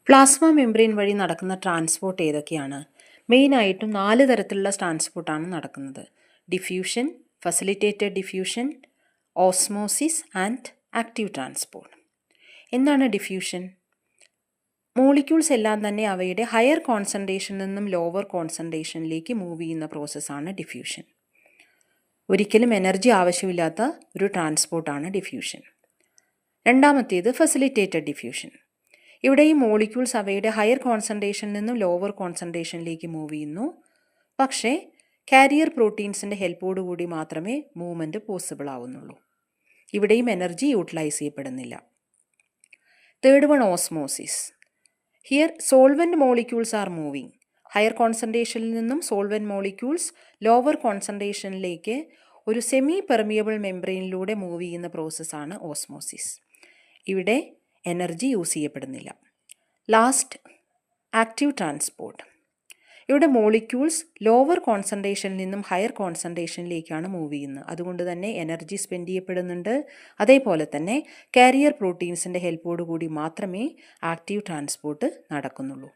Plasma membrane വഴി നടക്കുന്ന transport ഏതൊക്കെയാണ്? മെയിനായിട്ടും 4 തരത്തിലുള്ള ട്രാൻസ്പോർട്ടാണ് നടക്കുന്നത്. Diffusion, facilitated diffusion, osmosis and active transport. എന്താണ് ഡിഫ്യൂഷൻ? മോളിക്യൂൾസ് എല്ലാം തന്നെ അവയുടെ ഹയർ കോൺസെൻട്രേഷനിൽ നിന്നും ലോവർ കോൺസെൻട്രേഷനിലേക്ക് മൂവ് ചെയ്യുന്ന പ്രോസസ്സാണ് ഡിഫ്യൂഷൻ. ഒരിക്കലും എനർജി ആവശ്യമില്ലാത്ത ഒരു ട്രാൻസ്പോർട്ടാണ് ഡിഫ്യൂഷൻ. രണ്ടാമത്തേത് ഫെസിലിറ്റേറ്റഡ് ഡിഫ്യൂഷൻ. ഇവിടെ ഈ മോളിക്യൂൾസ് അവയുടെ ഹയർ കോൺസെൻട്രേഷനിൽ നിന്നും ലോവർ കോൺസെൻട്രേഷനിലേക്ക് മൂവ് ചെയ്യുന്നു. പക്ഷേ കാരിയർ പ്രോട്ടീൻസിൻ്റെ ഹെൽപ്പോടുകൂടി മാത്രമേ മൂവ്മെൻറ്റ് പോസിബിൾ ആവുന്നുള്ളൂ. ഇവിടെയും എനർജി യൂട്ടിലൈസ് ചെയ്യപ്പെടുന്നില്ല. Third one, osmosis. Here solvent molecules are moving. Higher കോൺസെൻട്രേഷനിൽ നിന്നും സോൾവെൻറ്റ് മോളിക്യൂൾസ് ലോവർ കോൺസെൻട്രേഷനിലേക്ക് ഒരു സെമി പെർമിയബിൾ മെംബ്രെയിനിലൂടെ മൂവ് ചെയ്യുന്ന പ്രോസസ്സാണ് ഓസ്മോസിസ്. ഇവിടെ എനർജി യൂസ് ചെയ്യപ്പെടുന്നില്ല. Last, active transport. ഇവിടെ മോളിക്യൂൾസ് ലോവർ കോൺസെൻട്രേഷനിൽ നിന്നും ഹയർ കോൺസെൻട്രേഷനിലേക്കാണ് മൂവ് ചെയ്യുന്നത്. അതുകൊണ്ട് തന്നെ എനർജി സ്പെൻഡ് ചെയ്യപ്പെടുന്നുണ്ട്. അതേപോലെ തന്നെ കാരിയർ പ്രോട്ടീൻസിൻ്റെ ഹെൽപ്പോടുകൂടി മാത്രമേ ആക്റ്റീവ് ട്രാൻസ്പോർട്ട് നടക്കുന്നുള്ളൂ.